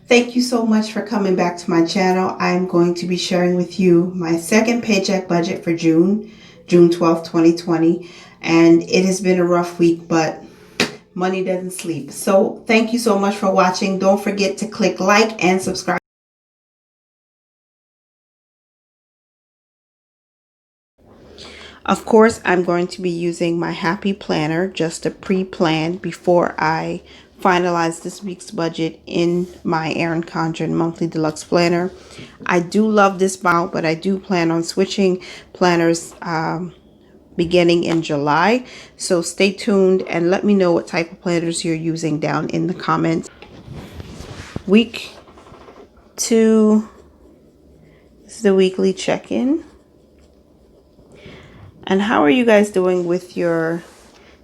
Thank you so much for coming back to my channel. I'm going to be sharing with you my second paycheck budget for June 12th, 2020. And it has been a rough week, but money doesn't sleep. So thank you so much for watching. Don't forget to click like and subscribe. Of course, I'm going to be using my Happy Planner just to pre-plan before I finalize this week's budget in my Erin Condren Monthly Deluxe Planner. I do love this bound, but I do plan on switching planners beginning in July. So stay tuned and let me know what type of planners you're using down in the comments. Week 2 is the weekly check-in. And how are you guys doing with your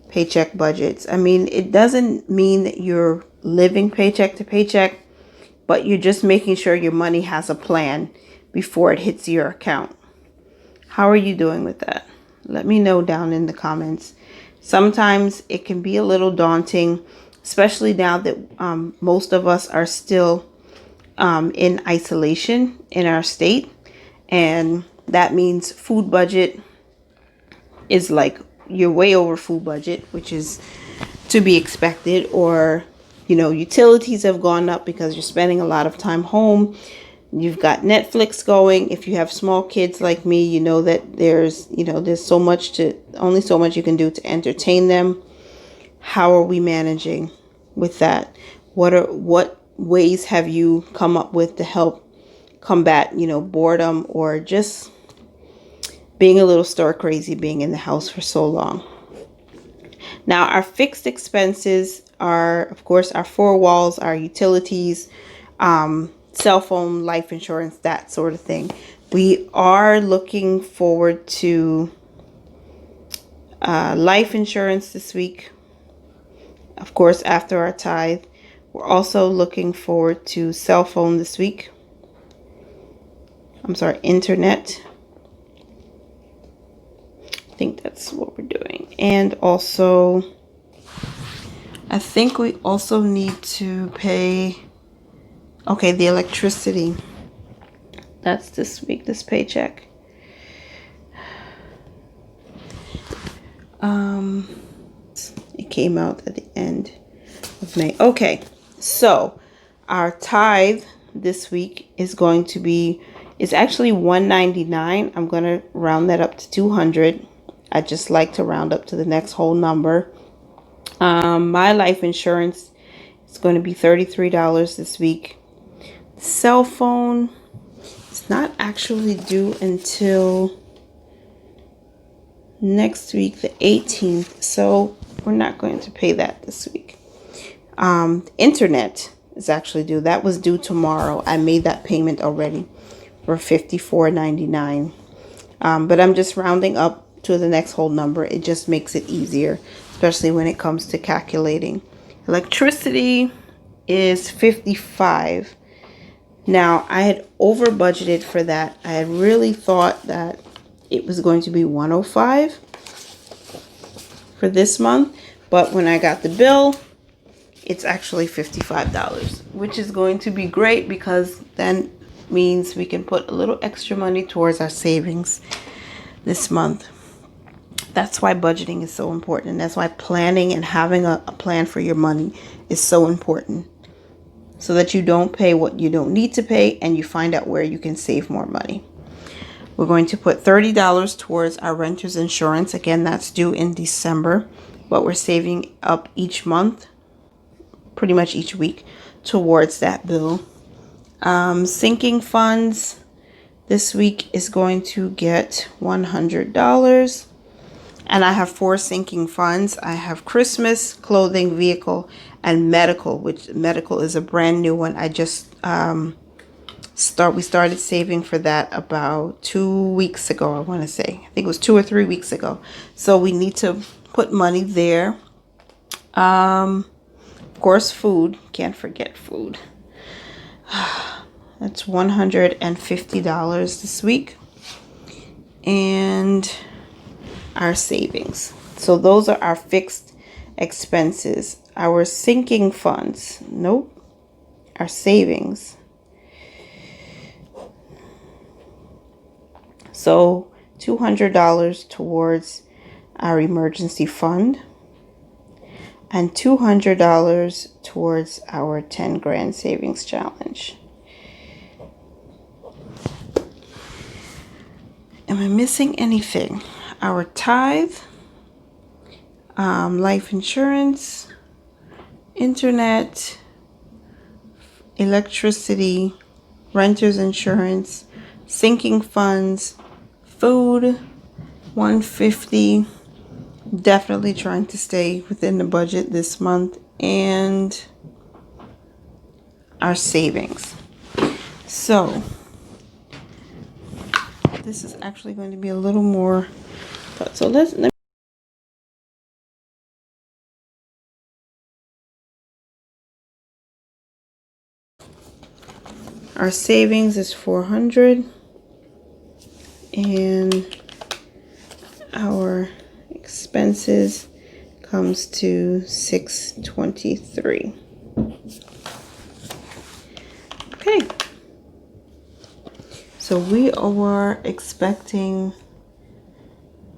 paycheck budgets? I mean, it doesn't mean that you're living paycheck to paycheck, but you're just making sure your money has a plan before it hits your account. How are you doing with that? Let me know down in the comments. Sometimes it can be a little daunting, especially now that most of us are still in isolation in our state. And that means food budget is like you're way over food budget, which is to be expected, or utilities have gone up because you're spending a lot of time home. You've got Netflix going. If you have small kids like me, you know that there's only so much you can do to entertain them. How are we managing with that? What ways have you come up with to help combat boredom, or just being a little stir crazy being in the house for so long? Now, our fixed expenses are, of course, our four walls, our utilities, cell phone, life insurance, that sort of thing. We are looking forward to life insurance this week, of course, after our tithe. We're also looking forward to cell phone this week. Internet. I think that's what we're doing. And also, I think we also need to pay, the electricity. That's this week, this paycheck. It came out at the end of May. Okay, so our tithe this week is actually $199. I'm going to round that up to $200. I just like to round up to the next whole number. My life insurance is going to be $33 this week. Cell phone is not actually due until next week, the 18th. So we're not going to pay that this week. Internet is actually due. That was due tomorrow. I made that payment already for $54.99. But I'm just rounding up to the next whole number. It just makes it easier, especially when it comes to calculating. Electricity is $55. Now, I had over budgeted for that. I had really thought that it was going to be $105 for this month, but when I got the bill, it's actually $55, which is going to be great because then means we can put a little extra money towards our savings this month. That's why budgeting is so important, and that's why planning and having a plan for your money is so important, so that you don't pay what you don't need to pay and you find out where you can save more money. We're going to put $30 towards our renter's insurance. Again, that's due in December, but we're saving up each month, pretty much each week, towards that bill. Sinking funds this week is going to get $100. And I have 4 sinking funds. I have Christmas, clothing, vehicle, and medical, which medical is a brand new one. I just we started saving for that about 2 weeks ago, I want to say. I think it was 2 or 3 weeks ago. So we need to put money there. Of course, food. Can't forget food. That's $150 this week. And our savings. So those are our fixed expenses. Our sinking funds. Nope. our savings. So $200 towards our emergency fund and $200 towards our 10 grand savings challenge. Am I missing anything? Our tithe, life insurance, internet, electricity, renter's insurance, sinking funds, food, 150. Definitely trying to stay within the budget this month, and our savings. So this is actually going to be a little more. So let our savings is 400, and our expenses comes to 623. Okay. So we are expecting,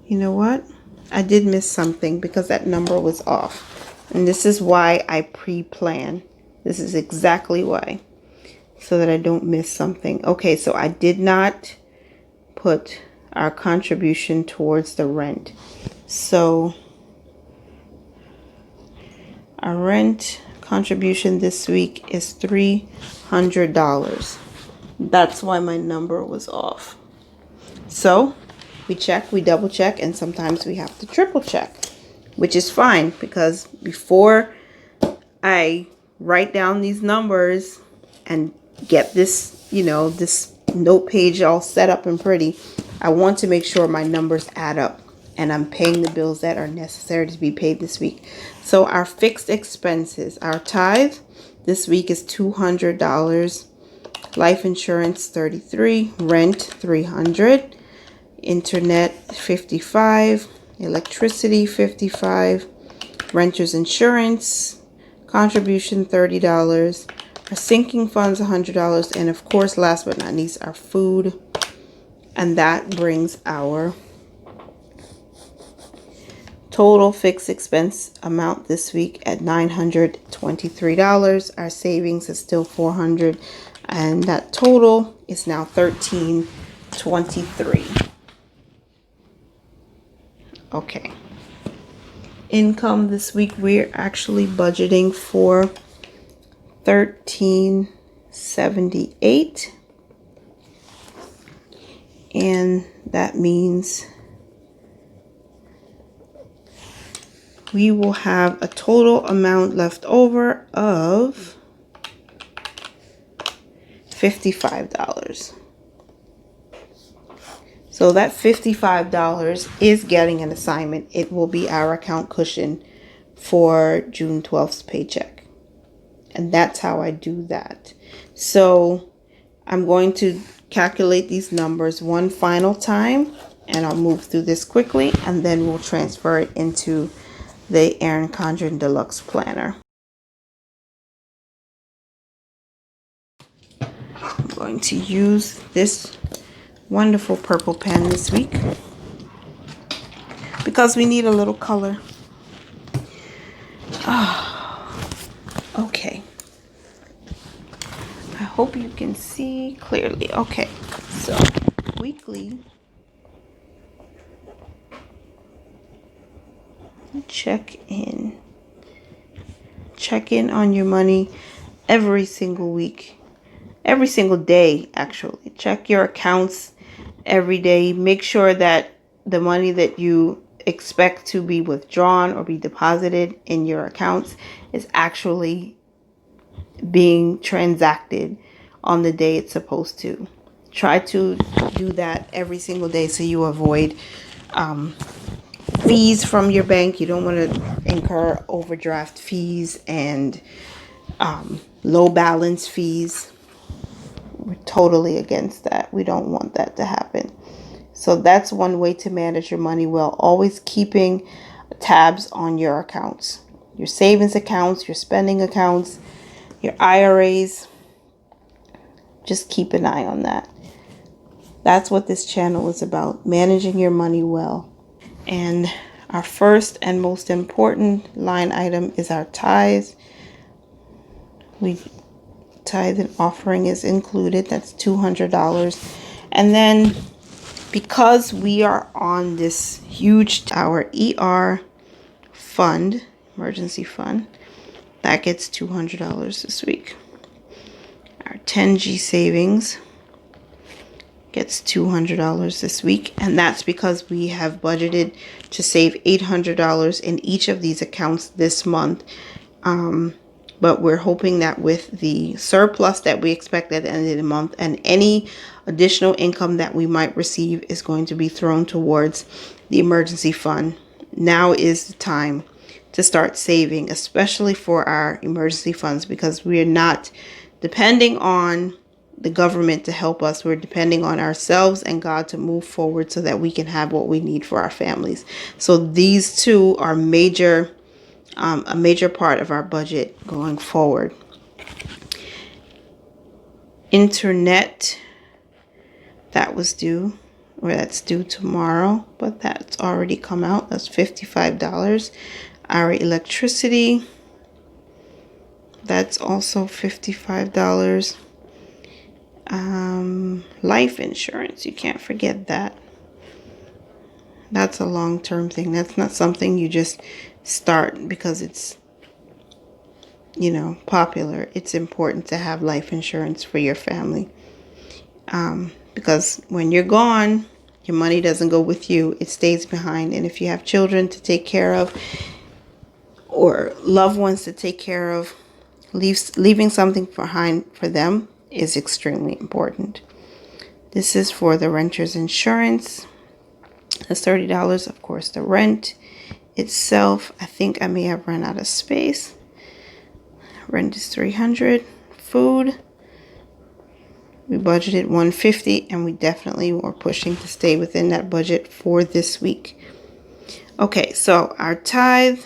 you know what? I did miss something because that number was off. And this is why I pre-plan. This is exactly why. So that I don't miss something. Okay, so I did not put our contribution towards the rent. So our rent contribution this week is $300. That's why my number was off. So we check, we double check, and sometimes we have to triple check, which is fine because before I write down these numbers and get this, this note page all set up and pretty, I want to make sure my numbers add up and I'm paying the bills that are necessary to be paid this week. So our fixed expenses, our tithe this week is $200, life insurance $33, rent $300, internet $55, electricity $55, renter's insurance contribution $30, our sinking funds $100, and of course, last but not least, our food. And that brings our total fixed expense amount this week at $923. Our savings is still $400, and that total is now $1,323. Okay. Income this week, we're actually budgeting for $1,378, and that means we will have a total amount left over of $55. So that $55 is getting an assignment. It will be our account cushion for June 12th's paycheck. And that's how I do that. So I'm going to calculate these numbers one final time, and I'll move through this quickly, and then we'll transfer it into the Erin Condren Deluxe Planner. I'm going to use this wonderful purple pen this week because we need a little color. Okay. I hope you can see clearly. Okay, so weekly check in on your money every single week, every single day. Actually, check your accounts every day. Make sure that the money that you expect to be withdrawn or be deposited in your accounts is actually being transacted on the day it's supposed to. Try to do that every single day so you avoid fees from your bank. You don't want to incur overdraft fees and low balance fees. We're totally against that. We don't want that to happen. So that's one way to manage your money well. Always keeping tabs on your accounts, your savings accounts, your spending accounts. your IRAs. Just keep an eye on that. That's what this channel is about, managing your money well. And our first and most important line item is our tithes. Tithe and offering is included. That's $200. And then because we are on this huge, our ER fund, emergency fund, that gets $200 this week. Our 10G savings gets $200 this week, and that's because we have budgeted to save $800 in each of these accounts this month. But we're hoping that with the surplus that we expect at the end of the month and any additional income that we might receive is going to be thrown towards the emergency fund. Now is the time to start saving, especially for our emergency funds, because we are not depending on the government to help us. We're depending on ourselves and God to move forward so that we can have what we need for our families. So these two are a major part of our budget going forward. Internet, that's due tomorrow, but that's already come out. That's $55. Our electricity, that's also $55. Life insurance, you can't forget that. That's a long-term thing. That's not something you just start because it's, popular. It's important to have life insurance for your family. Because when you're gone, your money doesn't go with you. It stays behind. And if you have children to take care of or loved ones to take care of, leaving something behind for them is extremely important. This is for the renter's insurance. That's $30. Of course, the rent itself, I think I may have run out of space. Rent is $300. Food, we budgeted $150, and we definitely were pushing to stay within that budget for this week. Okay, so our tithe,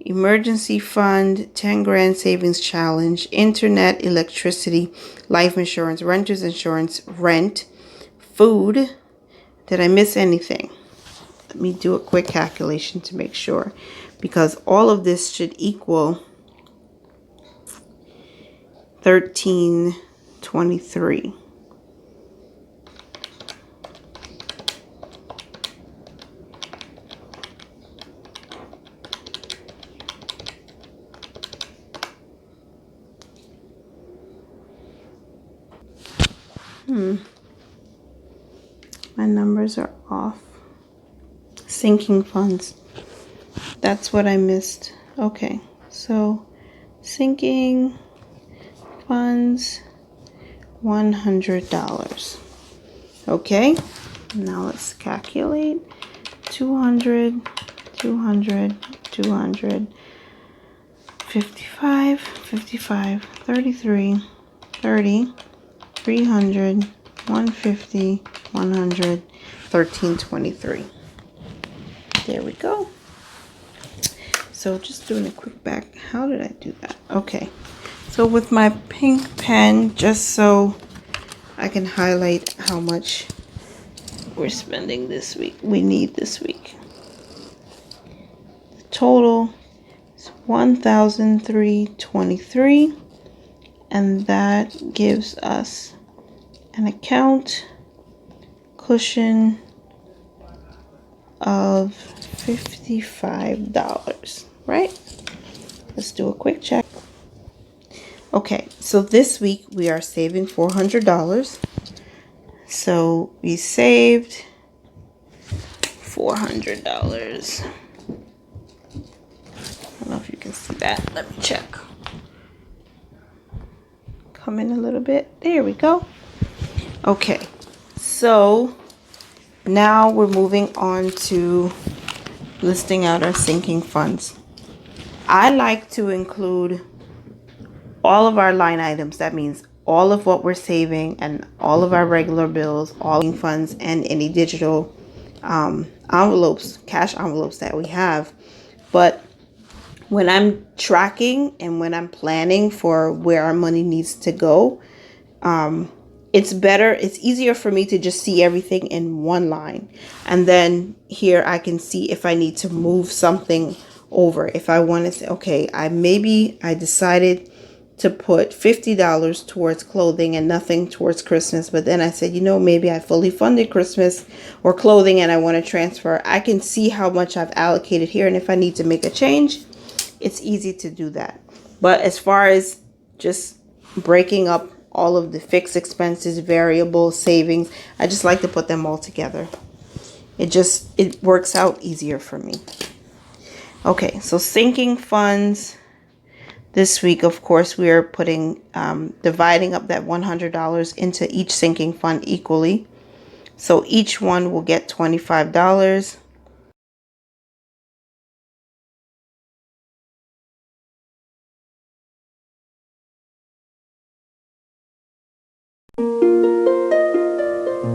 emergency fund, 10 grand savings challenge, internet, electricity, life insurance, renter's insurance, rent, food. Did I miss anything? Let me do a quick calculation to make sure, because all of this should equal $13.23. My numbers are off. Sinking funds. That's what I missed. Okay, so sinking funds, $100. Okay, now let's calculate. 200, 200, 200, 55, 55, 33, 30, 300, 150, 100, 1323. There we go. So just doing a quick back. How did I do that? Okay. So with my pink pen, just so I can highlight how much we're spending this week. We need this week. The total is $1,323, and that gives us an account cushion of $55, right? Let's do a quick check. Okay, so this week we are saving $400. So we saved $400. I don't know if you can see that. Let me check. Come in a little bit. There we go. Okay, so now we're moving on to listing out our sinking funds. I like to include all of our line items. That means all of what we're saving and all of our regular bills, all funds, and any digital envelopes, cash envelopes that we have. But when I'm tracking and when I'm planning for where our money needs to go, it's easier for me to just see everything in one line. And then here I can see if I need to move something over. If I want to say, okay, I decided to put $50 towards clothing and nothing towards Christmas. But then I said, maybe I fully funded Christmas or clothing and I want to transfer. I can see how much I've allocated here. And if I need to make a change, it's easy to do that. But as far as just breaking up all of the fixed expenses, variable savings, I just like to put them all together. It works out easier for me. Okay, so sinking funds. This week, of course, we are dividing up that $100 into each sinking fund equally. So each one will get $25.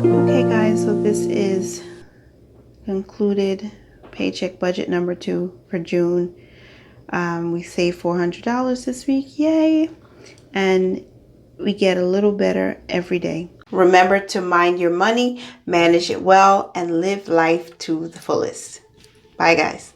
Okay, guys, so this is concluded paycheck budget number 2 for June. We saved $400 this week. Yay! And we get a little better every day. Remember to mind your money, manage it well, and live life to the fullest. Bye, guys.